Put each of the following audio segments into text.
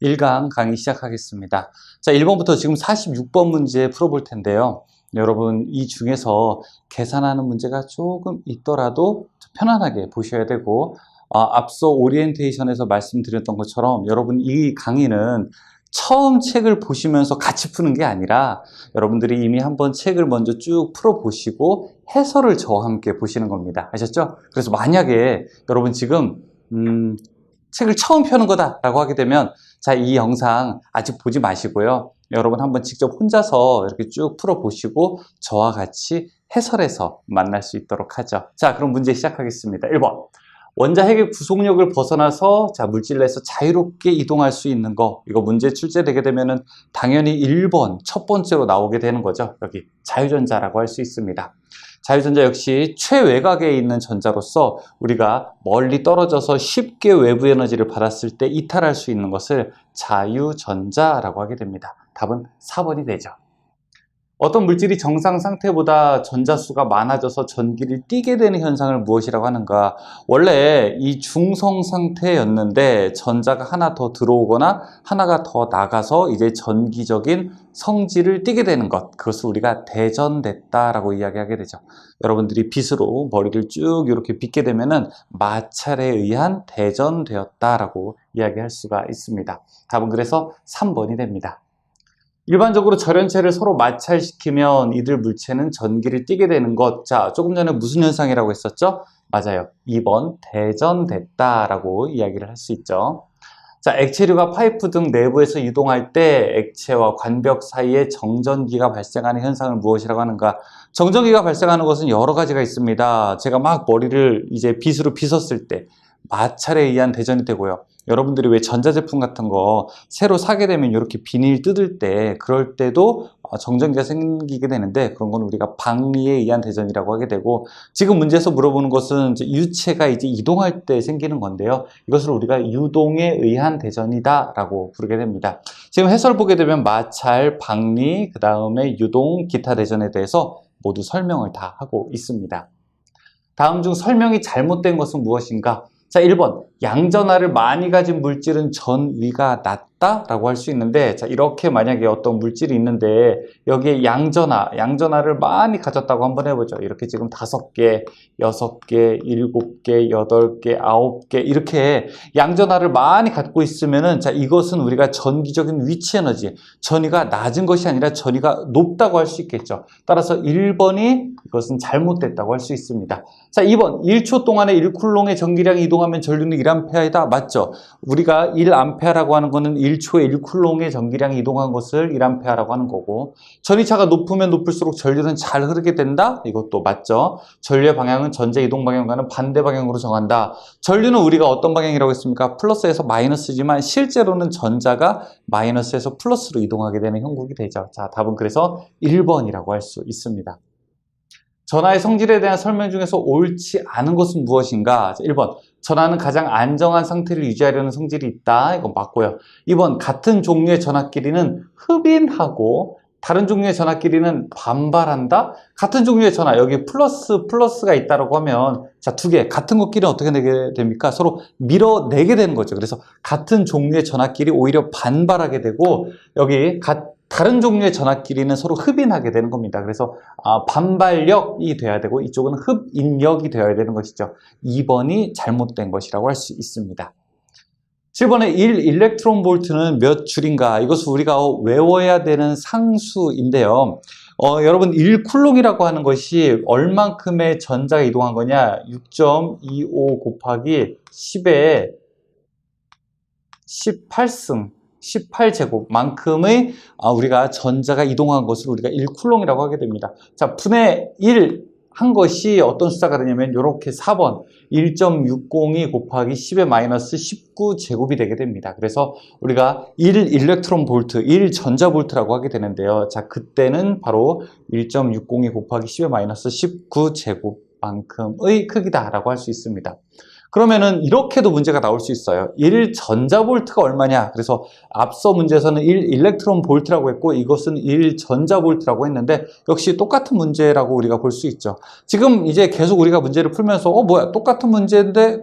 1강 강의 시작하겠습니다. 자, 1번부터 지금 46번 문제 풀어볼 텐데요. 여러분, 이 중에서 계산하는 문제가 조금 있더라도 편안하게 보셔야 되고, 앞서 오리엔테이션에서 말씀드렸던 것처럼 여러분 이 강의는 처음 책을 보시면서 같이 푸는 게 아니라 여러분들이 이미 한번 책을 먼저 쭉 풀어보시고 해설을 저와 함께 보시는 겁니다. 아셨죠? 그래서 만약에 여러분 지금 책을 처음 펴는 거다라고 하게 되면 자, 이 영상 아직 보지 마시고요. 여러분 한번 직접 혼자서 이렇게 쭉 풀어보시고 저와 같이 해설해서 만날 수 있도록 하죠. 자, 그럼 문제 시작하겠습니다. 1번. 원자핵의 구속력을 벗어나서 자, 물질 내에서 자유롭게 이동할 수 있는 거, 이거 문제 출제되게 되면은 당연히 1번 첫 번째로 나오게 되는 거죠. 여기 자유전자라고 할 수 있습니다. 자유전자 역시 최외곽에 있는 전자로서 우리가 멀리 떨어져서 쉽게 외부 에너지를 받았을 때 이탈할 수 있는 것을 자유전자라고 하게 됩니다. 답은 4번이 되죠. 어떤 물질이 정상 상태보다 전자수가 많아져서 전기를 띠게 되는 현상을 무엇이라고 하는가? 원래 이 중성 상태였는데 전자가 하나 더 들어오거나 하나가 더 나가서 이제 전기적인 성질을 띠게 되는 것, 그것을 우리가 대전됐다라고 이야기하게 되죠. 여러분들이 빗으로 머리를 쭉 이렇게 빗게 되면은 마찰에 의한 대전되었다라고 이야기할 수가 있습니다. 답은 그래서 3번이 됩니다. 일반적으로 절연체를 서로 마찰시키면 이들 물체는 전기를 띠게 되는 것. 자, 조금 전에 무슨 현상이라고 했었죠? 맞아요. 2번 대전됐다라고 이야기를 할 수 있죠. 자, 액체류가 파이프 등 내부에서 이동할 때 액체와 관벽 사이에 정전기가 발생하는 현상을 무엇이라고 하는가? 정전기가 발생하는 것은 여러 가지가 있습니다. 제가 막 머리를 이제 빗으로 빗었을 때 마찰에 의한 대전이 되고요. 여러분들이 왜 전자제품 같은 거 새로 사게 되면 이렇게 비닐 뜯을 때 그럴 때도 정전기가 생기게 되는데 그런 건 우리가 방리에 의한 대전이라고 하게 되고, 지금 문제에서 물어보는 것은 이제 유체가 이제 이동할 때 생기는 건데요. 이것을 우리가 유동에 의한 대전이다라고 부르게 됩니다. 지금 해설 보게 되면 마찰, 방리, 그 다음에 유동, 기타 대전에 대해서 모두 설명을 다 하고 있습니다. 다음 중 설명이 잘못된 것은 무엇인가? 자, 1번. 양전하를 많이 가진 물질은 전위가 낮다라고 할 수 있는데, 자, 이렇게 만약에 어떤 물질이 있는데 여기에 양전하를 많이 가졌다고 한번 해보죠. 이렇게 지금 5개, 6개, 7개, 8개, 9개 이렇게 양전하를 많이 갖고 있으면은 자, 이것은 우리가 전기적인 위치 에너지, 전위가 낮은 것이 아니라 전위가 높다고 할 수 있겠죠. 따라서 1번이 이것은 잘못됐다고 할 수 있습니다. 자, 2번. 1초 동안에 1쿨롱의 전기량이 이동하면 전류는 1A이다. 맞죠? 우리가 1A라고 하는 거는 1초에 1쿨롱의 전기량이 이동한 것을 1A라고 하는 거고, 전위차가 높으면 높을수록 전류는 잘 흐르게 된다? 이것도 맞죠? 전류의 방향은 전자 이동 방향과는 반대 방향으로 정한다. 전류는 우리가 어떤 방향이라고 했습니까? 플러스에서 마이너스지만 실제로는 전자가 마이너스에서 플러스로 이동하게 되는 형국이 되죠. 자, 답은 그래서 1번이라고 할 수 있습니다. 전하의 성질에 대한 설명 중에서 옳지 않은 것은 무엇인가? 1번. 전하는 가장 안정한 상태를 유지하려는 성질이 있다. 이건 맞고요. 2번. 같은 종류의 전하끼리는 흡인하고 다른 종류의 전하끼리는 반발한다. 같은 종류의 전하, 여기 플러스가 있다라고 하면 자, 2개 같은 것끼리는 어떻게 되게 됩니까? 서로 밀어내게 되는 거죠. 그래서 같은 종류의 전하끼리 오히려 반발하게 되고, 여기 다른 종류의 전하끼리는 서로 흡인하게 되는 겁니다. 그래서 반발력이 돼야 되고 이쪽은 흡인력이 되어야 되는 것이죠. 2번이 잘못된 것이라고 할 수 있습니다. 7번에 1 일렉트론 볼트는 몇 줄인가? 이것을 우리가 외워야 되는 상수인데요. 여러분 1쿨롱이라고 하는 것이 얼만큼의 전자가 이동한 거냐? 6.25 곱하기 10의 18승 18제곱만큼의 우리가 전자가 이동한 것을 우리가 1쿨롱이라고 하게 됩니다. 자, 분의 1 한 것이 어떤 숫자가 되냐면 이렇게 4번 1.602 곱하기 10의 마이너스 19제곱이 되게 됩니다. 그래서 우리가 1 일렉트론 볼트, 1 전자 볼트라고 하게 되는데요. 자, 그때는 바로 1.602 곱하기 10의 마이너스 19제곱만큼의 크기다라고 할 수 있습니다. 그러면은 이렇게도 문제가 나올 수 있어요. 1 전자볼트가 얼마냐? 그래서 앞서 문제에서는 1 일렉트론 볼트라고 했고 이것은 1 전자볼트라고 했는데 역시 똑같은 문제라고 우리가 볼 수 있죠. 지금 이제 계속 우리가 문제를 풀면서 뭐야 똑같은 문제인데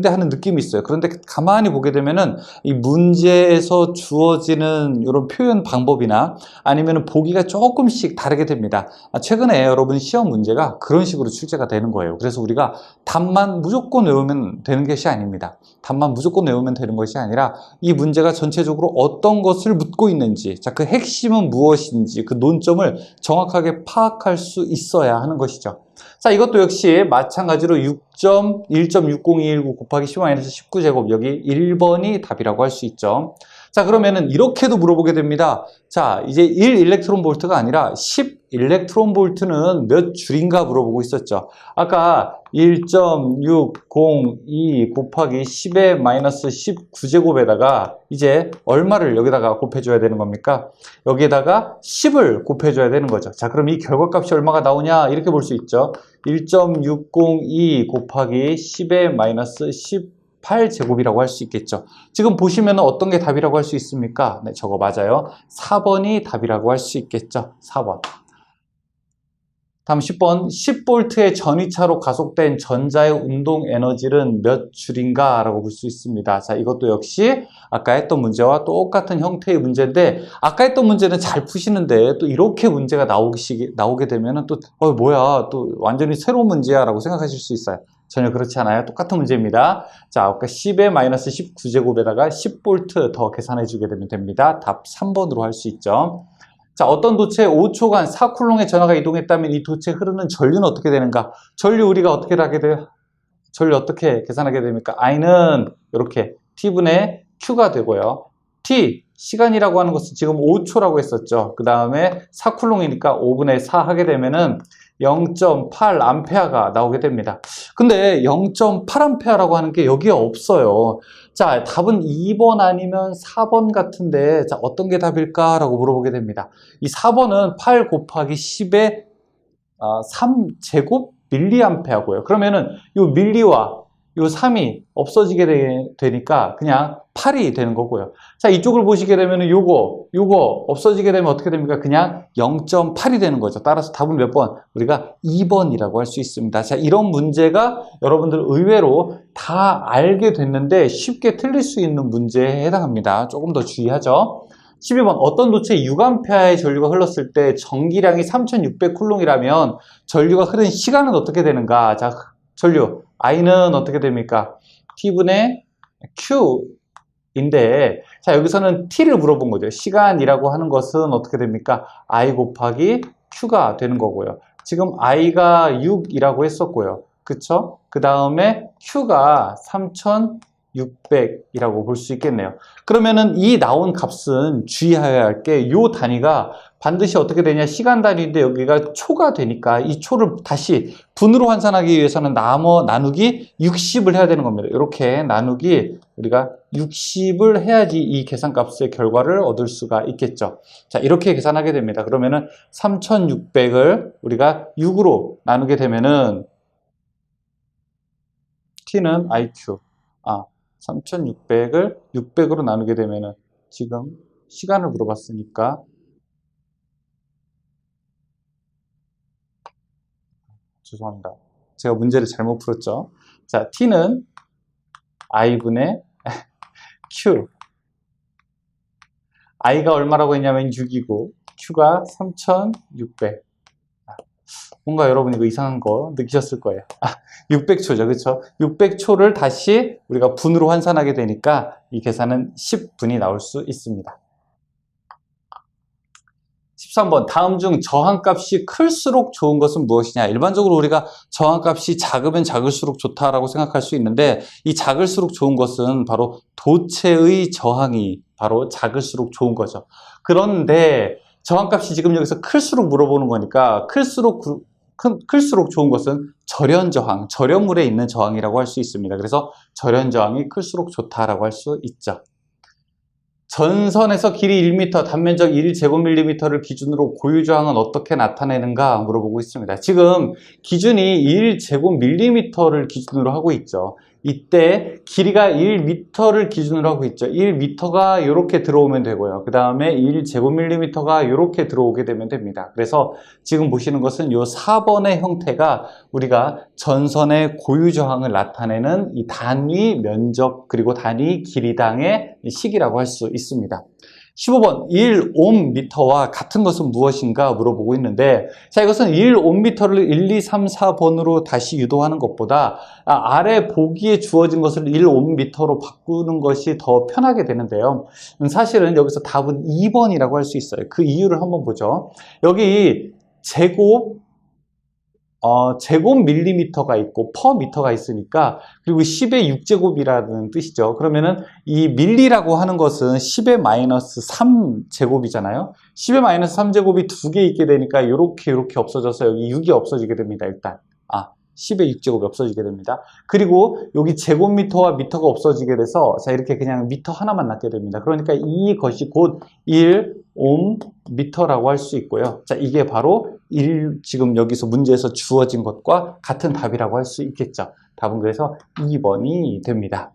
하는 느낌이 있어요. 그런데 가만히 보게 되면은 이 문제에서 주어지는 이런 표현 방법이나 아니면은 보기가 조금씩 다르게 됩니다. 최근에 여러분 시험 문제가 그런 식으로 출제가 되는 거예요. 그래서 우리가 답만 무조건 외우면 되는 것이 아닙니다. 답만 무조건 외우면 되는 것이 아니라 이 문제가 전체적으로 어떤 것을 묻고 있는지, 자, 그 핵심은 무엇인지 그 논점을 정확하게 파악할 수 있어야 하는 것이죠. 자, 이것도 역시 마찬가지로 6.1.60219 곱하기 10-19제곱 여기 1번이 답이라고 할 수 있죠. 자, 그러면은 이렇게도 물어보게 됩니다. 자, 이제 1 일렉트론 볼트가 아니라 10 일렉트론 볼트는 몇 줄인가 물어보고 있었죠. 아까 1.602 곱하기 10의 마이너스 19제곱에다가 이제 얼마를 여기다가 곱해줘야 되는 겁니까? 여기에다가 10을 곱해줘야 되는 거죠. 자, 그럼 이 결과값이 얼마가 나오냐? 이렇게 볼 수 있죠. 1.602 곱하기 10의 마이너스 18제곱이라고 할 수 있겠죠. 지금 보시면 어떤 게 답이라고 할 수 있습니까? 네, 저거 맞아요. 4번이 답이라고 할 수 있겠죠. 4번. 다음 10번. 10V의 전위차로 가속된 전자의 운동 에너지는 몇 줄인가? 라고 볼 수 있습니다. 자, 이것도 역시 아까 했던 문제와 똑같은 형태의 문제인데 아까 했던 문제는 잘 푸시는데 또 이렇게 문제가 나오게 되면 또 뭐야 또 완전히 새로운 문제야 라고 생각하실 수 있어요. 전혀 그렇지 않아요. 똑같은 문제입니다. 자, 아까 10의 마이너스 19제곱에다가 10V 더 계산해 주게 되면 됩니다. 답 3번으로 할 수 있죠. 자, 어떤 도체에 5초간 4쿨롱의 전하가 이동했다면 이 도체에 흐르는 전류는 어떻게 되는가? 전류 우리가 어떻게 하게 돼요? 전류 어떻게 계산하게 됩니까? I는 이렇게 T분의 Q가 되고요. T, 시간이라고 하는 것은 지금 5초라고 했었죠. 그 다음에 4쿨롱이니까 5분의 4 하게 되면은 0.8A 나오게 됩니다. 근데 0.8A라고 하는 게 여기에 없어요. 자, 답은 2번 아니면 4번 같은데, 자, 어떤 게 답일까라고 물어보게 됩니다. 이 4번은 8 곱하기 10의 3제곱 밀리암페어고요. 그러면은 이 밀리와 이 3이 없어지게 되니까 그냥 8이 되는 거고요. 자, 이쪽을 보시게 되면 요거 없어지게 되면 어떻게 됩니까? 그냥 0.8이 되는 거죠. 따라서 답은 몇 번? 우리가 2번이라고 할 수 있습니다. 자, 이런 문제가 여러분들 의외로 다 알게 됐는데 쉽게 틀릴 수 있는 문제에 해당합니다. 조금 더 주의하죠. 12번. 어떤 도체에 6A의 전류가 흘렀을 때 전기량이 3600쿨롱이라면 전류가 흐른 시간은 어떻게 되는가? 자, 전류 I는 어떻게 됩니까? T분의 Q인데, 자, 여기서는 T를 물어본 거죠. 시간이라고 하는 것은 어떻게 됩니까? I 곱하기 Q가 되는 거고요. 지금 I가 6이라고 했었고요. 그쵸? 그 다음에 Q가 3600이라고 볼 수 있겠네요. 그러면은 이 나온 값은 주의해야 할 게 이 단위가 반드시 어떻게 되냐? 시간 단위인데 여기가 초가 되니까 이 초를 다시 분으로 환산하기 위해서는 나누기 60을 해야 되는 겁니다. 이렇게 나누기 우리가 60을 해야지 이 계산값의 결과를 얻을 수가 있겠죠. 자, 이렇게 계산하게 됩니다. 그러면은 3600을 우리가 6으로 나누게 되면은 T는 IQ 3600을 600으로 나누게 되면은 지금 시간을 물어봤으니까 죄송합니다. 제가 문제를 잘못 풀었죠. 자, T는 I분의 Q. I가 얼마라고 했냐면 6이고 Q가 3600. 뭔가 여러분 이거 이상한 거 느끼셨을 거예요. 600초죠. 그렇죠? 600초를 다시 우리가 분으로 환산하게 되니까 이 계산은 10분이 나올 수 있습니다. 13번. 다음 중 저항값이 클수록 좋은 것은 무엇이냐? 일반적으로 우리가 저항값이 작으면 작을수록 좋다라고 생각할 수 있는데 이 작을수록 좋은 것은 바로 도체의 저항이 바로 작을수록 좋은 거죠. 그런데 저항값이 지금 여기서 클수록 물어보는 거니까 클수록 좋은 것은 절연저항, 절연물에 있는 저항이라고 할 수 있습니다. 그래서 절연저항이 클수록 좋다라고 할 수 있죠. 전선에서 길이 1m, 단면적 1제곱밀리미터를 기준으로 고유저항은 어떻게 나타내는가 물어보고 있습니다. 지금 기준이 1제곱밀리미터를 기준으로 하고 있죠. 이때 길이가 1m를 기준으로 하고 있죠. 1m가 이렇게 들어오면 되고요. 그 다음에 1제곱밀리미터가 이렇게 들어오게 되면 됩니다. 그래서 지금 보시는 것은 이 4번의 형태가 우리가 전선의 고유 저항을 나타내는 이 단위 면적 그리고 단위 길이당의 식이라고 할 수 있습니다. 15번 1옴미터와 같은 것은 무엇인가 물어보고 있는데, 자, 이것은 1옴미터를 1, 2, 3, 4번으로 다시 유도하는 것보다 아래 보기에 주어진 것을 1옴미터로 바꾸는 것이 더 편하게 되는데요. 사실은 여기서 답은 2번이라고 할 수 있어요. 그 이유를 한번 보죠. 여기 제곱 밀리미터가 있고 퍼미터가 있으니까, 그리고 10의 6제곱이라는 뜻이죠. 그러면은 이 밀리라고 하는 것은 10의 마이너스 3제곱이잖아요. 10의 마이너스 3제곱이 두 개 있게 되니까 이렇게 없어져서 여기 6이 없어지게 됩니다. 일단 10의 6제곱이 없어지게 됩니다. 그리고 여기 제곱미터와 미터가 없어지게 돼서 자, 이렇게 그냥 미터 하나만 남게 됩니다. 그러니까 이것이 곧 1옴미터라고 할 수 있고요. 자, 이게 바로 지금 여기서 문제에서 주어진 것과 같은 답이라고 할 수 있겠죠. 답은 그래서 2번이 됩니다.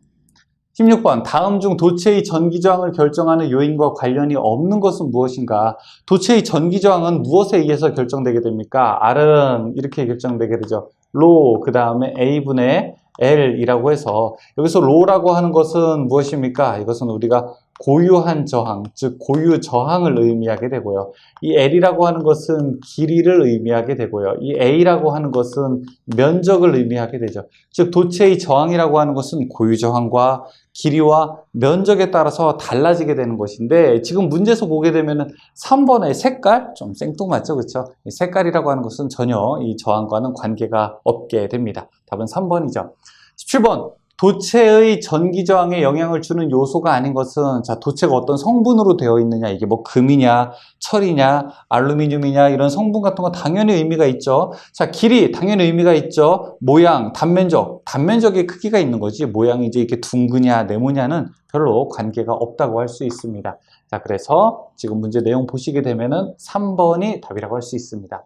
16번 다음 중 도체의 전기저항을 결정하는 요인과 관련이 없는 것은 무엇인가? 도체의 전기저항은 무엇에 의해서 결정되게 됩니까? R은 이렇게 결정되게 되죠. 로, 그 다음에 A분의 L이라고 해서, 여기서 로라고 하는 것은 무엇입니까? 이것은 우리가 고유한 저항, 즉 고유 저항을 의미하게 되고요. 이 L이라고 하는 것은 길이를 의미하게 되고요. 이 A라고 하는 것은 면적을 의미하게 되죠. 즉 도체의 저항이라고 하는 것은 고유 저항과 길이와 면적에 따라서 달라지게 되는 것인데, 지금 문제에서 보게 되면은 3번의 색깔, 좀 생뚱맞죠, 그렇죠? 색깔이라고 하는 것은 전혀 이 저항과는 관계가 없게 됩니다. 답은 3번이죠. 17번 도체의 전기 저항에 영향을 주는 요소가 아닌 것은, 자, 도체가 어떤 성분으로 되어 있느냐, 이게 뭐 금이냐, 철이냐, 알루미늄이냐, 이런 성분 같은 거 당연히 의미가 있죠. 자, 길이 당연히 의미가 있죠. 모양, 단면적의 크기가 있는 거지, 모양이 이제 이렇게 둥그냐, 네모냐는 별로 관계가 없다고 할 수 있습니다. 자, 그래서 지금 문제 내용 보시게 되면은 3번이 답이라고 할 수 있습니다.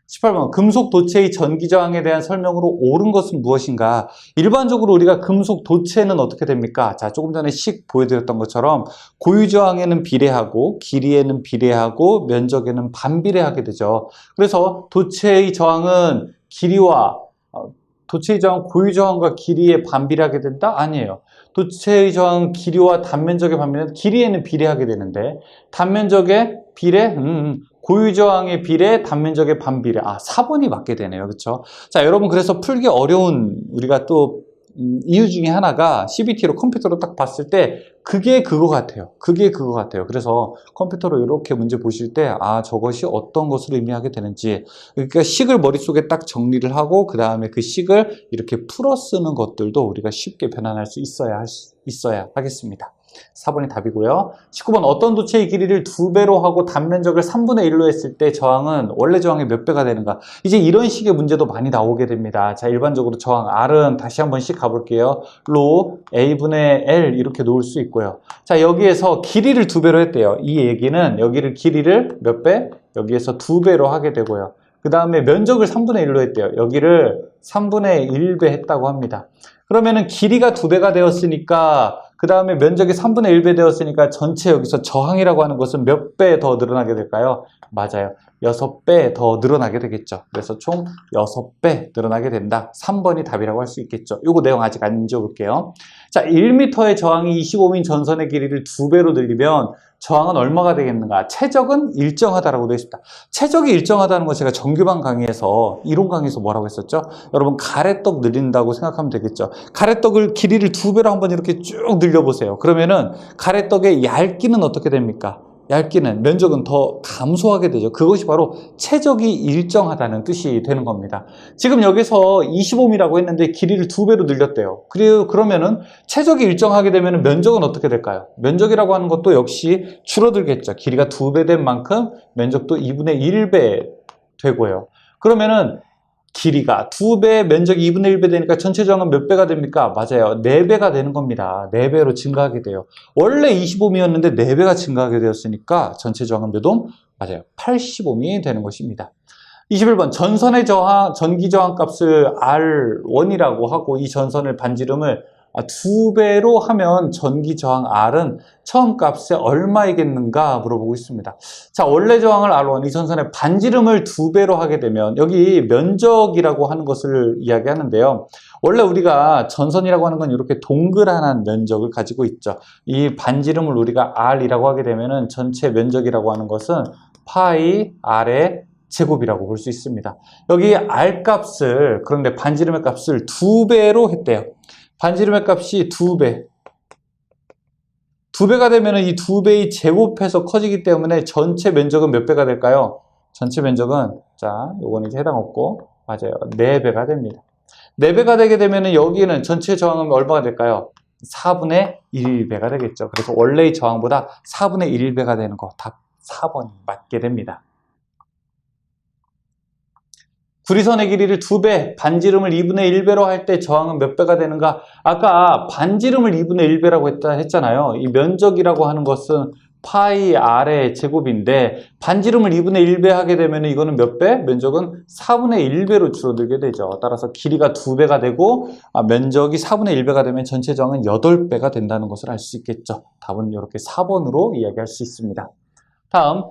18번 금속 도체의 전기 저항에 대한 설명으로 옳은 것은 무엇인가? 일반적으로 우리가 금속 도체는 어떻게 됩니까? 자, 조금 전에 식 보여드렸던 것처럼 고유 저항에는 비례하고 길이에는 비례하고 면적에는 반비례하게 되죠. 그래서 도체의 저항은 도체의 저항 고유 저항과 길이에 반비례하게 된다? 아니에요. 도체의 저항은 길이와 단면적의 반비례는 길이에는 비례하게 되는데, 단면적의 비례? 고유 저항의 비례, 단면적의 반비례. 4번이 맞게 되네요. 그렇죠? 자, 여러분 그래서 풀기 어려운 우리가 또 이유 중에 하나가 CBT로 컴퓨터로 딱 봤을 때 그게 그거 같아요. 그래서 컴퓨터로 이렇게 문제 보실 때 저것이 어떤 것을 의미하게 되는지, 그러니까 식을 머릿속에 딱 정리를 하고 그 다음에 그 식을 이렇게 풀어 쓰는 것들도 우리가 쉽게 변환할 수 있어야 하겠습니다. 4번이 답이고요. 19번 어떤 도체의 길이를 2배로 하고 단면적을 3분의 1로 했을 때 저항은 원래 저항의 몇 배가 되는가? 이제 이런 식의 문제도 많이 나오게 됩니다. 자, 일반적으로 저항 R은 다시 한 번씩 가볼게요. 로 A분의 L 이렇게 놓을 수 있고요. 자, 여기에서 길이를 2배로 했대요. 이 얘기는 여기를 길이를 몇 배? 여기에서 2배로 하게 되고요. 그 다음에 면적을 3분의 1로 했대요. 여기를 3분의 1배 했다고 합니다. 그러면은 길이가 2배가 되었으니까, 그 다음에 면적이 3분의 1배 되었으니까 전체 여기서 저항이라고 하는 것은 몇 배 더 늘어나게 될까요? 맞아요. 6배 더 늘어나게 되겠죠. 그래서 총 6배 늘어나게 된다. 3번이 답이라고 할 수 있겠죠. 요거 내용 아직 안 지워볼게요. 자, 1m의 저항이 25인 전선의 길이를 2배로 늘리면 저항은 얼마가 되겠는가? 최적은 일정하다라고 되어 있습니다. 최적이 일정하다는 거 제가 정규반 강의에서, 이론 강의에서 뭐라고 했었죠? 여러분 가래떡 늘린다고 생각하면 되겠죠. 가래떡을 길이를 2배로 한번 이렇게 쭉 늘려보세요. 그러면은 가래떡의 얇기는 어떻게 됩니까? 얇기는, 면적은 더 감소하게 되죠. 그것이 바로 최적이 일정하다는 뜻이 되는 겁니다. 지금 여기서 25mm라고 했는데 길이를 2배로 늘렸대요. 그러면은 최적이 일정하게 되면 면적은 어떻게 될까요? 면적이라고 하는 것도 역시 줄어들겠죠. 길이가 2배 된 만큼 면적도 2분의 1배 되고요. 그러면은 길이가 2배, 면적이 2분의 1배 되니까 전체 저항은 몇 배가 됩니까? 맞아요. 4배가 되는 겁니다. 4배로 증가하게 돼요. 원래 25옴이었는데 4배가 증가하게 되었으니까 전체 저항은 몇 옴? 맞아요. 80옴이 되는 것입니다. 21번 전선의 전기 저항 값을 R1이라고 하고 이 전선을 반지름을 2배로 하면 전기 저항 R은 처음 값에 얼마이겠는가 물어보고 있습니다. 자, 원래 저항을 R1, 이 전선의 반지름을 2배로 하게 되면 여기 면적이라고 하는 것을 이야기하는데요. 원래 우리가 전선이라고 하는 건 이렇게 동그란 면적을 가지고 있죠. 이 반지름을 우리가 R이라고 하게 되면 전체 면적이라고 하는 것은 파이 R의 제곱이라고 볼 수 있습니다. 여기 R 값을, 그런데 반지름의 값을 2배로 했대요. 반지름의 값이 2배. 2배가 되면 이 2배의 제곱해서 커지기 때문에 전체 면적은 몇 배가 될까요? 전체 면적은, 자, 요건 이제 해당 없고, 맞아요. 4배가 됩니다. 4배가 되게 되면 여기는 전체 저항은 얼마가 될까요? 4분의 1배가 되겠죠. 그래서 원래의 저항보다 4분의 1배가 되는 거, 답 4번이 맞게 됩니다. 구리선의 길이를 2배, 반지름을 2분의 1배로 할 때 저항은 몇 배가 되는가? 아까 반지름을 2분의 1배라고 했잖아요. 이 면적이라고 하는 것은 파이 R의 제곱인데 반지름을 2분의 1배 하게 되면 이거는 몇 배? 면적은 4분의 1배로 줄어들게 되죠. 따라서 길이가 2배가 되고 면적이 4분의 1배가 되면 전체 저항은 8배가 된다는 것을 알 수 있겠죠. 답은 이렇게 4번으로 이야기할 수 있습니다. 다음.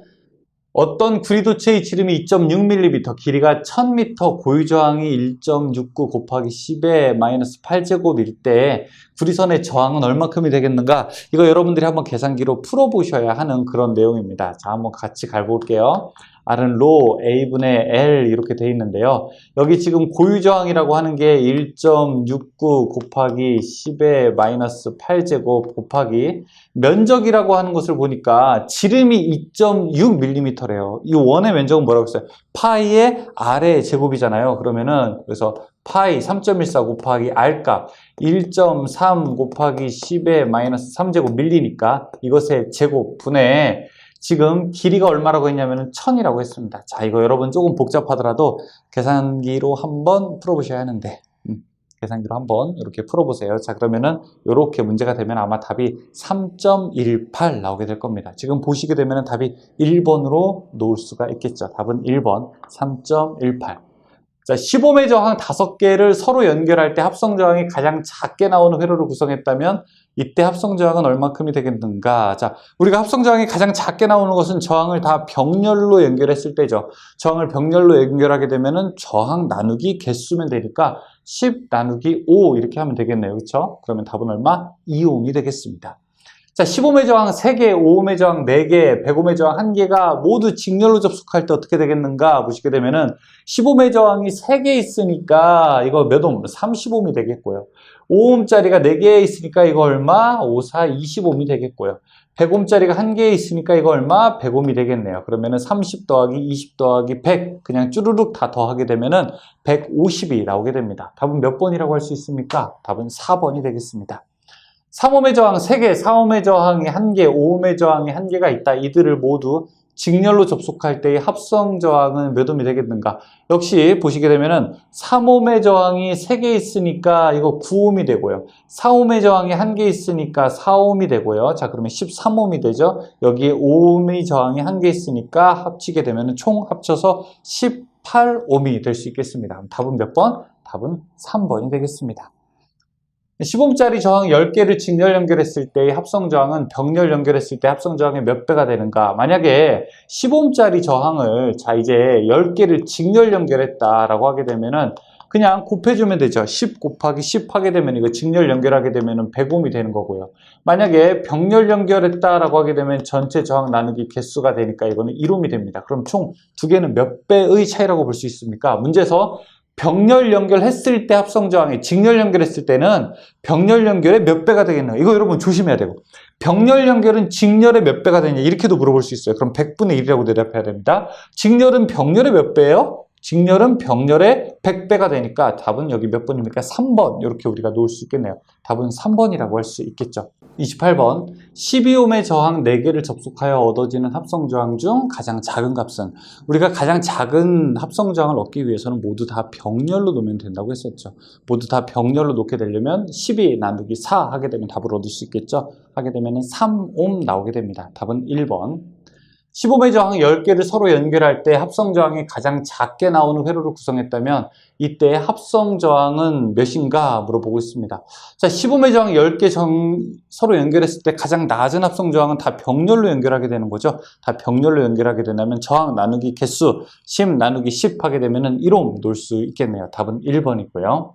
어떤 구리도체의 지름이 2.6mm, 길이가 1000m, 고유저항이 1.69 곱하기 10의 마이너스 8제곱일 때 구리선의 저항은 얼마큼이 되겠는가? 이거 여러분들이 한번 계산기로 풀어보셔야 하는 그런 내용입니다. 자, 한번 같이 갈볼게요. R은 로 A분의 L 이렇게 돼 있는데요. 여기 지금 고유저항이라고 하는 게 1.69 곱하기 10의 마이너스 8제곱 곱하기 면적이라고 하는 것을 보니까 지름이 2.6mm래요. 이 원의 면적은 뭐라고 했어요? 파이의 R의 제곱이잖아요. 그러면은 그래서 파이 3.14 곱하기 R 값 1.3 곱하기 10의 마이너스 3제곱 밀리니까 이것의 제곱 분의 지금 길이가 얼마라고 했냐면 1000이라고 했습니다. 자, 이거 여러분 조금 복잡하더라도 계산기로 한번 풀어보셔야 하는데 계산기로 한번 이렇게 풀어보세요. 자, 그러면은 이렇게 문제가 되면 아마 답이 3.18 나오게 될 겁니다. 지금 보시게 되면 답이 1번으로 놓을 수가 있겠죠. 답은 1번 3.18. 자, 15매 저항 5개를 서로 연결할 때 합성 저항이 가장 작게 나오는 회로를 구성했다면 이때 합성 저항은 얼마큼이 되겠는가? 자, 우리가 합성 저항이 가장 작게 나오는 것은 저항을 다 병렬로 연결했을 때죠. 저항을 병렬로 연결하게 되면은 저항 나누기 개수면 되니까 10 나누기 5 이렇게 하면 되겠네요. 그렇죠? 그러면 답은 얼마? 2ohm이 되겠습니다. 자, 15매 저항 3개, 5ohm의 저항 4개, 100ohm의 저항 1개가 모두 직렬로 접속할 때 어떻게 되겠는가 보시게 되면은 15매 저항이 3개 있으니까 이거 몇 오hm? 30ohm이 되겠고요. 5ohm짜리가 4개 있으니까 이거 얼마? 5, 4, 20ohm이 되겠고요. 100ohm짜리가 1개 있으니까 이거 얼마? 100ohm이 되겠네요. 그러면은 30 더하기 20 더하기 100 그냥 쭈루룩 다 더하게 되면은 150이 나오게 됩니다. 답은 몇 번이라고 할 수 있습니까? 답은 4번이 되겠습니다. 3ohm의 저항 3개, 4ohm의 저항이 1개, 5ohm의 저항이 1개가 있다. 이들을 모두 직렬로 접속할 때의 합성 저항은 몇 ohm이 되겠는가? 역시 보시게 되면은 3ohm의 저항이 3개 있으니까 이거 9ohm이 되고요. 4ohm의 저항이 1개 있으니까 4ohm이 되고요. 자, 그러면 13ohm이 되죠. 여기에 5ohm의 저항이 1개 있으니까 합치게 되면은 총 합쳐서 18ohm이 될 수 있겠습니다. 답은 몇 번? 답은 3번이 되겠습니다. 15ohm짜리 저항 10개를 직렬 연결했을 때의 합성 저항은 병렬 연결했을 때 합성 저항의 몇 배가 되는가? 만약에 15ohm짜리 저항을 자 이제 10개를 직렬 연결했다라고 하게 되면은 그냥 곱해주면 되죠. 10 곱하기 10 하게 되면 이거 직렬 연결하게 되면은 100ohm이 되는 거고요. 만약에 병렬 연결했다라고 하게 되면 전체 저항 나누기 개수가 되니까 이거는 1ohm이 됩니다. 그럼 총 두 개는 몇 배의 차이라고 볼 수 있습니까? 문제에서 병렬 연결했을 때 합성 저항이 직렬 연결했을 때는 병렬 연결의 몇 배가 되겠나요? 이거 여러분 조심해야 되고 병렬 연결은 직렬의 몇 배가 되냐 이렇게도 물어볼 수 있어요. 그럼 100분의 1이라고 대답해야 됩니다. 직렬은 병렬의 몇 배예요? 직렬은 병렬의 100배가 되니까 답은 여기 몇 번입니까? 3번 이렇게 우리가 놓을 수 있겠네요. 답은 3번이라고 할 수 있겠죠. 28번 12ohm의 저항 4개를 접속하여 얻어지는 합성 저항 중 가장 작은 값은 우리가 가장 작은 합성 저항을 얻기 위해서는 모두 다 병렬로 놓으면 된다고 했었죠. 모두 다 병렬로 놓게 되려면 12 나누기 4 하게 되면 답을 얻을 수 있겠죠. 하게 되면 3ohm 나오게 됩니다. 답은 1번. 15매 저항 10개를 서로 연결할 때 합성 저항이 가장 작게 나오는 회로를 구성했다면 이때 합성 저항은 몇인가 물어보고 있습니다. 자, 15매 저항 10개 서로 연결했을 때 가장 낮은 합성 저항은 다 병렬로 연결하게 되는 거죠. 다 병렬로 연결하게 된다면 저항 나누기 개수 10 나누기 10 하게 되면 1옴 놓을 수 있겠네요. 답은 1번이고요.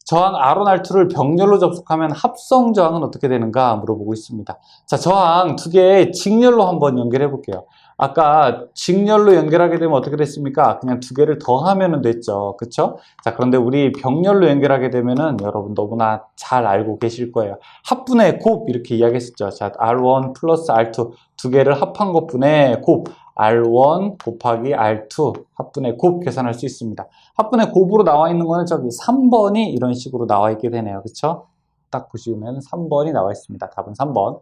저항 R1R2를 병렬로 접속하면 합성 저항은 어떻게 되는가 물어보고 있습니다. 자, 저항 두 개 직렬로 한번 연결해 볼게요. 아까 직렬로 연결하게 되면 어떻게 됐습니까? 그냥 두 개를 더하면 됐죠. 그쵸? 자, 그런데 우리 병렬로 연결하게 되면은 여러분 너무나 잘 알고 계실 거예요. 합분의 곱 이렇게 이야기했었죠. 자, R1 플러스 R2 두 개를 합한 것분의 곱 R1 곱하기 R2 합분의 곱 계산할 수 있습니다. 합분의 곱으로 나와 있는 거는 저기 3번이 이런 식으로 나와 있게 되네요. 그쵸? 딱 보시면 3번이 나와 있습니다. 답은 3번.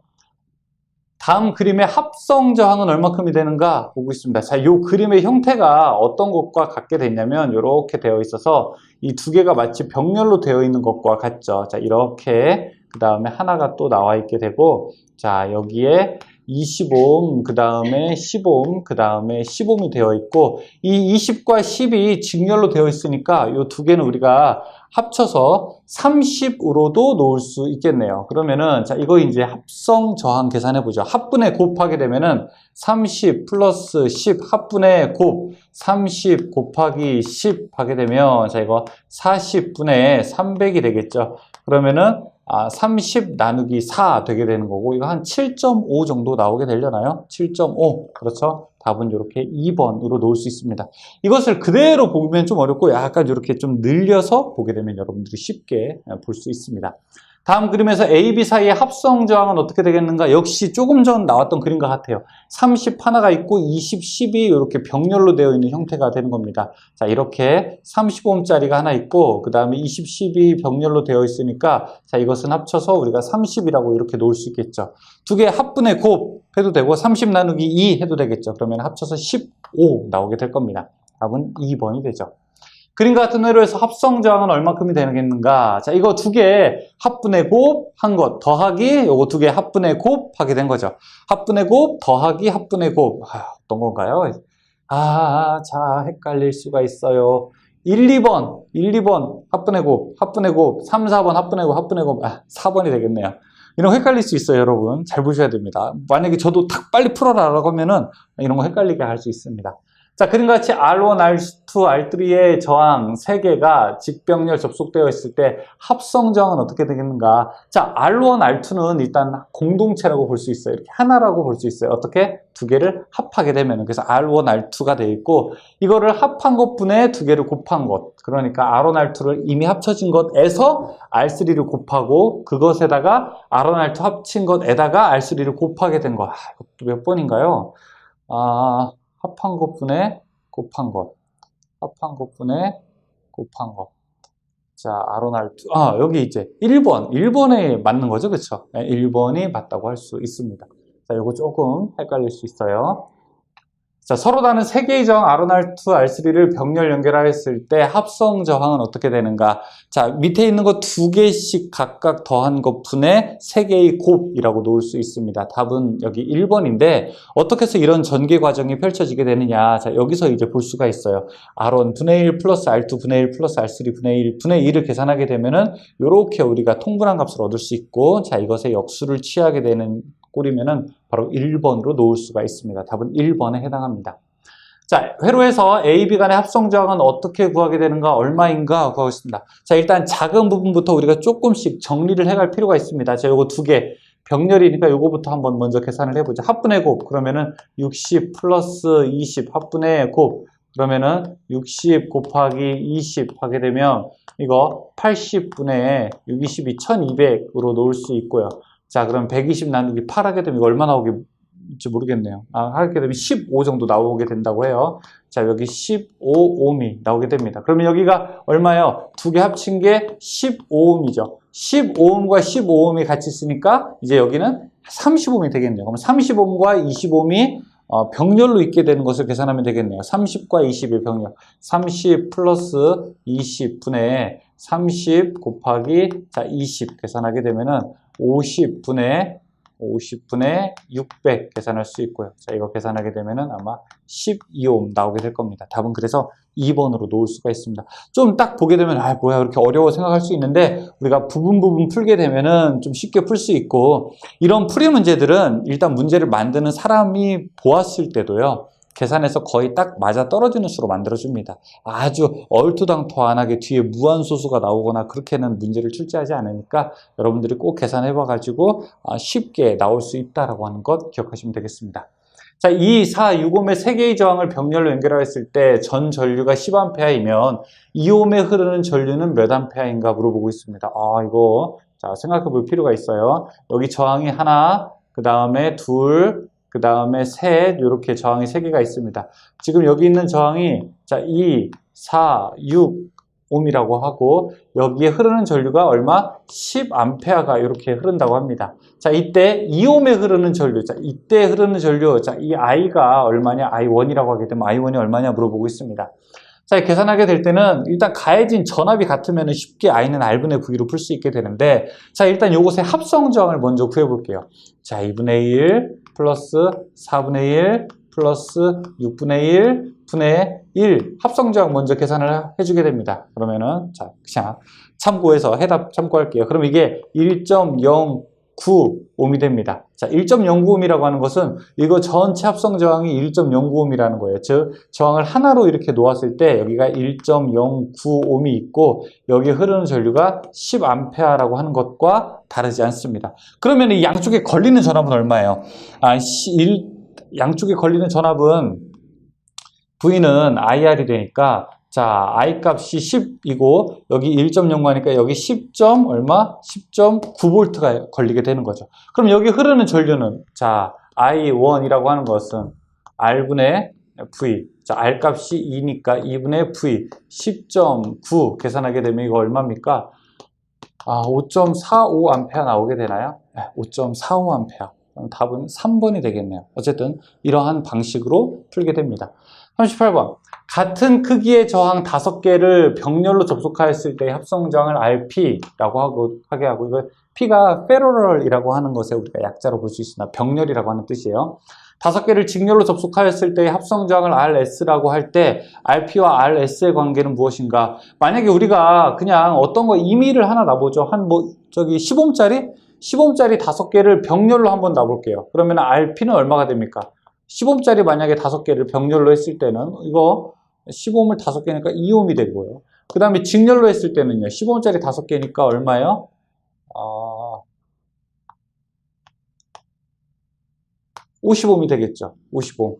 다음 그림의 합성 저항은 얼마큼이 되는가 보고 있습니다. 자, 이 그림의 형태가 어떤 것과 같게 됐냐면 이렇게 되어 있어서 이 두 개가 마치 병렬로 되어 있는 것과 같죠. 자, 이렇게 그 다음에 하나가 또 나와 있게 되고, 자, 여기에 25옴, 그 다음에 15옴, 그 다음에 15옴이 되어 있고, 이 20과 10이 직렬로 되어 있으니까 이 두 개는 우리가 합쳐서 30으로도 놓을 수 있겠네요. 그러면은, 자, 이거 이제 합성 저항 계산해 보죠. 합분의 곱하게 되면은 30 플러스 10 합분의 곱, 30 곱하기 10 하게 되면, 자, 이거 40분의 300이 되겠죠. 그러면은, 30 나누기 4 되게 되는 거고, 이거 한 7.5 정도 나오게 되려나요? 7.5. 그렇죠? 답은 이렇게 2번으로 놓을 수 있습니다. 이것을 그대로 보면 좀 어렵고, 약간 이렇게 좀 늘려서 보게 되면 여러분들이 쉽게 볼 수 있습니다. 다음 그림에서 A, B 사이의 합성 저항은 어떻게 되겠는가? 역시 조금 전 나왔던 그림과 같아요. 30 하나가 있고 20, 10이 이렇게 병렬로 되어 있는 형태가 되는 겁니다. 자, 이렇게 35옴짜리가 하나 있고 그 다음에 20, 10이 병렬로 되어 있으니까 자, 이것은 합쳐서 우리가 30이라고 이렇게 놓을 수 있겠죠. 두 개 합분의 곱 해도 되고 30 나누기 2 해도 되겠죠. 그러면 합쳐서 15 나오게 될 겁니다. 답은 2번이 되죠. 그림과 같은 회로에서 합성 저항은 얼마큼이 되겠는가? 자, 이거 두 개 합분의 곱 한 것 더하기 요거 두 개 합분의 곱 하게 된 거죠. 합분의 곱 더하기 합분의 곱. 어떤 건가요? 자, 헷갈릴 수가 있어요. 1, 2번 합분의 곱, 3, 4번 합분의 곱, 4번이 되겠네요. 이런 거 헷갈릴 수 있어요, 여러분. 잘 보셔야 됩니다. 만약에 저도 탁 빨리 풀어라라고 하면은 이런 거 헷갈리게 할 수 있습니다. 자, 그림과 같이 R1, R2, R3의 저항 3개가 직병렬 접속되어 있을 때 합성 저항은 어떻게 되겠는가? 자, R1, R2는 일단 공동체라고 볼 수 있어요. 이렇게 하나라고 볼 수 있어요. 어떻게? 두 개를 합하게 되면. 그래서 R1, R2가 되어 있고 이거를 합한 것분에 두 개를 곱한 것. 그러니까 R1, R2를 이미 합쳐진 것에서 R3를 곱하고 그것에다가 R1, R2 합친 것에다가 R3를 곱하게 된 것. 이것도 몇 번인가요? 합한 것분에 곱한 것. 합한 것분에 곱한 것. 자, R1R2. 여기 이제 1번에 맞는 거죠. 그쵸? 1번이 맞다고 할 수 있습니다. 자, 요거 조금 헷갈릴 수 있어요. 자, 서로 다른 3개의 저항 R1, R2, R3를 병렬 연결했을 때 합성 저항은 어떻게 되는가? 자, 밑에 있는 거 2개씩 각각 더한 것분의 3개의 곱이라고 놓을 수 있습니다. 답은 여기 1번인데 어떻게 해서 이런 전개 과정이 펼쳐지게 되느냐? 자, 여기서 이제 볼 수가 있어요. R1 분의 1 플러스 R2 분의 1 플러스 R3 분의 1 분의 1을 계산하게 되면은 이렇게 우리가 통분한 값을 얻을 수 있고 자, 이것의 역수를 취하게 되는 꼴이면은 바로 1번으로 놓을 수가 있습니다. 답은 1번에 해당합니다. 자, 회로에서 A, B 간의 합성 저항은 어떻게 구하게 되는가, 얼마인가 구하겠습니다. 자, 일단 작은 부분부터 우리가 조금씩 정리를 해갈 필요가 있습니다. 자, 요거 두 개 병렬이니까 요거부터 한번 먼저 계산을 해보죠. 합분의 곱 그러면은 60 플러스 20 합분의 곱 그러면은 60 곱하기 20 하게 되면 이거 80분의 6, 22, 1200으로 놓을 수 있고요. 자, 그럼 120 나누기 8 하게 되면 이거 얼마 나오겠지 모르겠네요. 하게 되면 15 정도 나오게 된다고 해요. 자, 여기 15옴이 나오게 됩니다. 그러면 여기가 얼마예요? 두 개 합친 게 15옴이죠. 15옴과 15옴이 같이 있으니까 이제 여기는 30옴이 되겠네요. 그럼 30옴과 20옴이 병렬로 있게 되는 것을 계산하면 되겠네요. 30과 20의 병렬. 30 플러스 20분의 30 곱하기 자 20 계산하게 되면은 50분의 50분의 600 계산할 수 있고요. 자, 이거 계산하게 되면은 아마 12옴 나오게 될 겁니다. 답은 그래서 2번으로 놓을 수가 있습니다. 좀 딱 보게 되면 아 뭐야 그렇게 어려워 생각할 수 있는데 우리가 부분 풀게 되면은 좀 쉽게 풀 수 있고 이런 풀이 문제들은 일단 문제를 만드는 사람이 보았을 때도요. 계산해서 거의 딱 맞아 떨어지는 수로 만들어줍니다. 아주 얼토당토안하게 뒤에 무한소수가 나오거나 그렇게는 문제를 출제하지 않으니까 여러분들이 꼭 계산해봐가지고 쉽게 나올 수 있다라고 하는 것 기억하시면 되겠습니다. 자, 2, 4, 6옴의 3개의 저항을 병렬로 연결했을 때 전 전류가 10A이면 2옴에 흐르는 전류는 몇 A인가 물어보고 있습니다. 이거 자 생각해 볼 필요가 있어요. 여기 저항이 하나, 그 다음에 둘, 그 다음에 셋, 이렇게 저항이 3개가 있습니다. 지금 여기 있는 저항이 자 2, 4, 6 옴이라고 하고 여기에 흐르는 전류가 얼마? 10A가 이렇게 흐른다고 합니다. 자, 이때 2옴에 흐르는 전류, 자, 이때 흐르는 전류, 자, 이 I가 얼마냐? I1이라고 하게 되면 I1이 얼마냐 물어보고 있습니다. 자, 계산하게 될 때는 일단 가해진 전압이 같으면 쉽게 I는 R분의 V로 풀 수 있게 되는데 자, 일단 요것의 합성 저항을 먼저 구해볼게요. 자, 2분의 1 플러스 4분의 1 플러스 6분의 1 분의 1 합성 저항 먼저 계산을 해주게 됩니다. 그러면은 자, 그냥 참고해서 해답 참고할게요. 그럼 이게 1.09옴이 됩니다. 자, 1.09옴이라고 하는 것은 이거 전체 합성 저항이 1.09옴이라는 거예요. 즉, 저항을 하나로 이렇게 놓았을 때 여기가 1.09옴이 있고 여기에 흐르는 전류가 10A라고 하는 것과 다르지 않습니다. 그러면 이 양쪽에 걸리는 전압은 얼마예요? 양쪽에 걸리는 전압은 V는 IR이 되니까 자, I 값이 10이고 여기 1.09하니까 여기 10. 얼마? 10.9V가 걸리게 되는 거죠. 그럼 여기 흐르는 전류는 자, I1이라고 하는 것은 R분의 V. 자, R 값이 2니까 2분의 V. 10.9 계산하게 되면 이거 얼마입니까? 5.45A 나오게 되나요? 네, 5.45A. 그럼 답은 3번이 되겠네요. 어쨌든 이러한 방식으로 풀게 됩니다. 38번. 같은 크기의 저항 5개를 병렬로 접속하였을 때의 합성 저항을 RP라고 하게 하고 이거 P가 페로럴이라고 하는 것에 우리가 약자로 볼 수 있습니다. 병렬이라고 하는 뜻이에요. 5개를 직렬로 접속하였을 때의 합성 저항을 RS라고 할 때 RP와 RS의 관계는 무엇인가? 만약에 우리가 그냥 어떤 거 임의를 하나 놔보죠. 15옴짜리 5개를 병렬로 한번 놔볼게요. 그러면 RP는 얼마가 됩니까? 15옴짜리 만약에 5개를 병렬로 했을 때는 이거 15옴을 5개니까 2옴이 되고요. 그 다음에 직렬로 했을 때는요. 15옴짜리 5개니까 얼마예요? 50옴이 되겠죠. 50옴.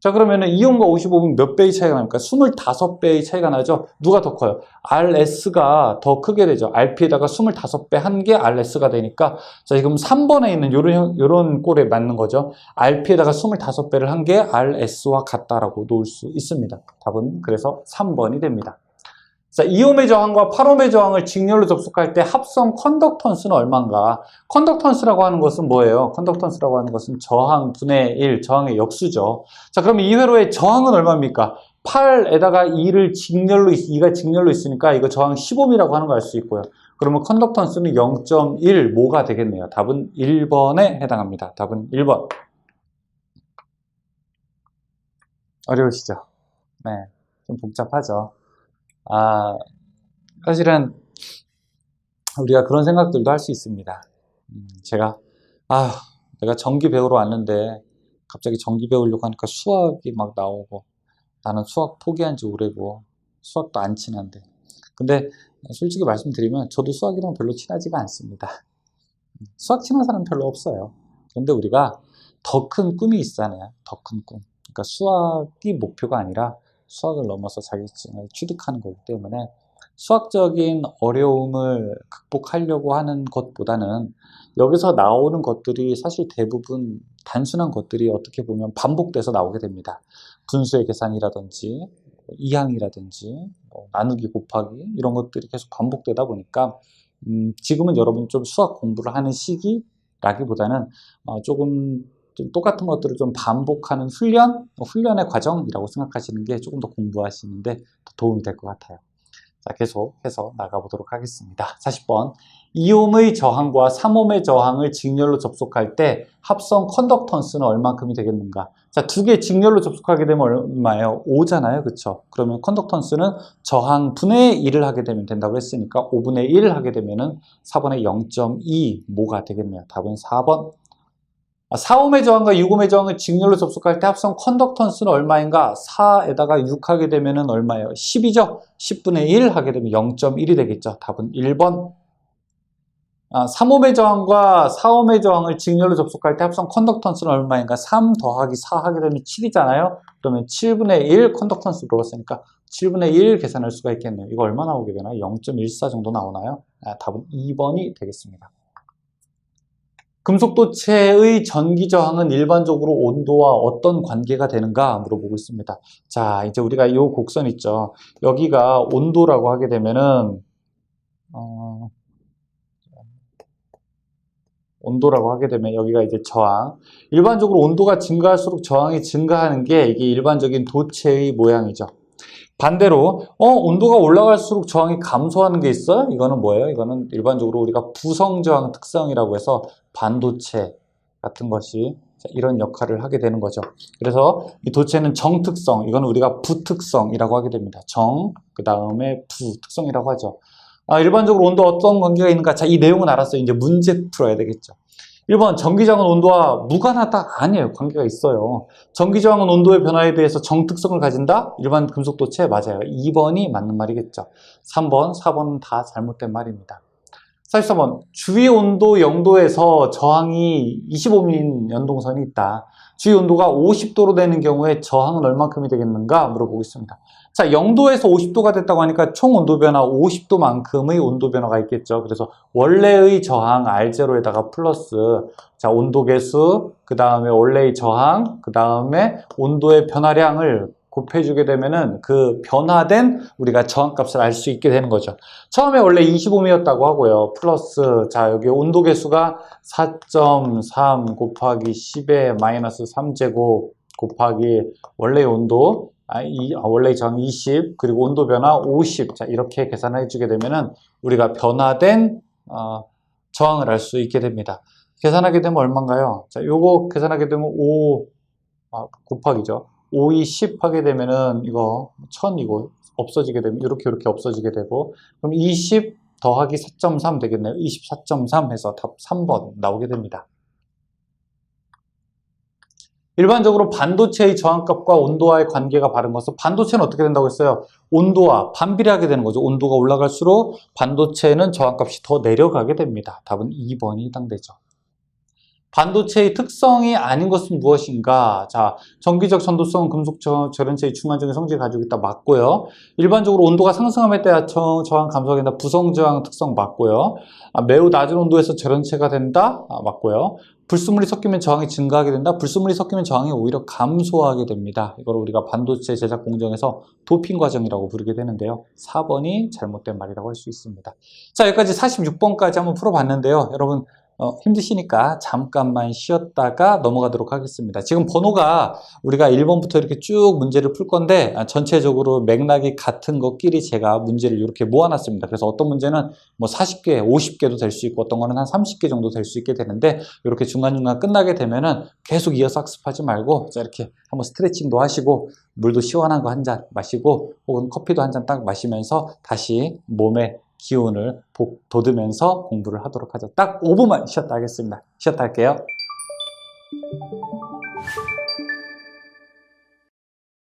자, 그러면은 2옴과 50옴은 몇 배의 차이가 납니까? 25배의 차이가 나죠? 누가 더 커요? RS가 더 크게 되죠. RP에다가 25배 한 게 RS가 되니까 자, 지금 3번에 있는 요런 꼴에 맞는 거죠. RP에다가 25배를 한 게 RS와 같다라고 놓을 수 있습니다. 답은 그래서 3번이 됩니다. 자, 2옴의 저항과 8옴의 저항을 직렬로 접속할 때 합성 컨덕턴스는 얼마인가? 컨덕턴스라고 하는 것은 뭐예요? 컨덕턴스라고 하는 것은 저항 분의 1, 저항의 역수죠. 자, 그럼 이 회로의 저항은 얼마입니까? 8에다가 2가 직렬로 있으니까 이거 저항 10옴이라고 하는 걸 알 수 있고요. 그러면 컨덕턴스는 0.1모가 되겠네요. 답은 1번에 해당합니다. 답은 1번. 어려우시죠? 네, 좀 복잡하죠. 사실은 우리가 그런 생각들도 할 수 있습니다. 내가 전기 배우러 왔는데 갑자기 전기 배우려고 하니까 수학이 막 나오고 나는 수학 포기한 지 오래고 수학도 안 친한데 근데 솔직히 말씀드리면 저도 수학이랑 별로 친하지가 않습니다. 수학 친한 사람 별로 없어요. 그런데 우리가 더 큰 꿈이 있잖아요. 더 큰 꿈. 그러니까 수학이 목표가 아니라 수학을 넘어서 자격증을 취득하는 거기 때문에 수학적인 어려움을 극복하려고 하는 것보다는 여기서 나오는 것들이 사실 대부분 단순한 것들이 어떻게 보면 반복돼서 나오게 됩니다. 분수의 계산이라든지 이항이라든지 나누기 곱하기 이런 것들이 계속 반복되다 보니까 지금은 여러분 좀 수학 공부를 하는 시기라기보다는 조금 좀 똑같은 것들을 좀 반복하는 훈련의 과정이라고 생각하시는 게 조금 더 공부하시는데 더 도움이 될 것 같아요. 자, 계속해서 나가보도록 하겠습니다. 40번. 2옴의 저항과 3옴의 저항을 직렬로 접속할 때 합성 컨덕턴스는 얼만큼이 되겠는가? 자, 두 개 직렬로 접속하게 되면 얼마예요? 5잖아요. 그쵸? 그러면 컨덕턴스는 저항 분의 1을 하게 되면 된다고 했으니까 5분의 1 하게 되면은 4번에 0.2 모가 되겠네요. 답은 4번. 4옴의 저항과 6옴의 저항을 직렬로 접속할 때 합성 컨덕턴스는 얼마인가? 4에다가 6 하게 되면은 얼마예요? 10이죠? 10분의 1 하게 되면 0.1이 되겠죠? 답은 1번. 3옴의 저항과 4옴의 저항을 직렬로 접속할 때 합성 컨덕턴스는 얼마인가? 3 더하기 4 하게 되면 7이잖아요? 그러면 7분의 1 컨덕턴스 물어봤으니까 7분의 1 계산할 수가 있겠네요. 이거 얼마 나오게 되나요? 0.14 정도 나오나요? 답은 2번이 되겠습니다. 금속도체의 전기 저항은 일반적으로 온도와 어떤 관계가 되는가 물어보고 있습니다. 자, 이제 우리가 이 곡선 있죠. 여기가 온도라고 하게 되면은 온도라고 하게 되면 여기가 이제 저항. 일반적으로 온도가 증가할수록 저항이 증가하는 게 이게 일반적인 도체의 모양이죠. 반대로 온도가 올라갈수록 저항이 감소하는 게 있어요? 이거는 뭐예요? 이거는 일반적으로 우리가 부성저항 특성이라고 해서 반도체 같은 것이 이런 역할을 하게 되는 거죠. 그래서 이 도체는 정특성, 이거는 우리가 부특성이라고 하게 됩니다. 정, 그 다음에 부특성이라고 하죠. 일반적으로 온도 어떤 관계가 있는가? 자, 이 내용은 알았어요. 이제 문제 풀어야 되겠죠. 1번, 전기저항은 온도와 무관하다? 아니에요. 관계가 있어요. 전기저항은 온도의 변화에 대해서 정특성을 가진다? 일반 금속도체 맞아요. 2번이 맞는 말이겠죠. 3번, 4번은 다 잘못된 말입니다. 43번, 주위 온도 0도에서 저항이 25mm 연동선이 있다. 주위 온도가 50도로 되는 경우에 저항은 얼만큼이 되겠는가 물어보고 있습니다. 자, 0도에서 50도가 됐다고 하니까 총 온도 변화 50도만큼의 온도 변화가 있겠죠. 그래서 원래의 저항 R0에다가 플러스, 자, 온도 계수, 그 다음에 원래의 저항, 그 다음에 온도의 변화량을 곱해주게 되면은 그 변화된 우리가 저항값을 알 수 있게 되는 거죠. 처음에 원래 25mm였다고 하고요. 플러스, 자, 여기 온도 계수가 4.3 곱하기 10의 마이너스 3제곱 곱하기 원래의 온도, 원래의 저항 20, 그리고 온도 변화 50. 자, 이렇게 계산해 주게 되면은 우리가 변화된, 저항을 알 수 있게 됩니다. 계산하게 되면 얼마인가요? 자, 요거 계산하게 되면 5, 곱하기죠. 5, 2, 10 하게 되면은 이거 1000이고 없어지게 되면 이렇게 없어지게 되고 그럼 20 더하기 4.3 되겠네요. 24.3 해서 답 3번 나오게 됩니다. 일반적으로 반도체의 저항값과 온도와의 관계가 바른 것은 반도체는 어떻게 된다고 했어요? 온도와 반비례하게 되는 거죠. 온도가 올라갈수록 반도체는 저항값이 더 내려가게 됩니다. 답은 2번이 해당되죠. 반도체의 특성이 아닌 것은 무엇인가? 자, 전기적 전도성은 금속 절연체의 중간적인 성질을 가지고 있다. 맞고요. 일반적으로 온도가 상승함에 따라 저항 감소하게 된다. 부성저항 특성 맞고요. 매우 낮은 온도에서 절연체가 된다. 맞고요. 불순물이 섞이면 저항이 증가하게 된다. 불순물이 섞이면 저항이 오히려 감소하게 됩니다. 이걸 우리가 반도체 제작 공정에서 도핑 과정이라고 부르게 되는데요. 4번이 잘못된 말이라고 할 수 있습니다. 자, 여기까지 46번까지 한번 풀어봤는데요. 여러분 힘드시니까 잠깐만 쉬었다가 넘어가도록 하겠습니다. 지금 번호가 우리가 1번부터 이렇게 쭉 문제를 풀 건데 전체적으로 맥락이 같은 것끼리 제가 문제를 이렇게 모아놨습니다. 그래서 어떤 문제는 뭐 40개, 50개도 될 수 있고 어떤 거는 한 30개 정도 될 수 있게 되는데 이렇게 중간중간 끝나게 되면은 계속 이어서 학습하지 말고 자 이렇게 한번 스트레칭도 하시고 물도 시원한 거 한 잔 마시고 혹은 커피도 한 잔 딱 마시면서 다시 몸에 기운을 돋우면서 공부를 하도록 하죠. 딱 5분만 쉬었다 하겠습니다. 쉬었다 할게요.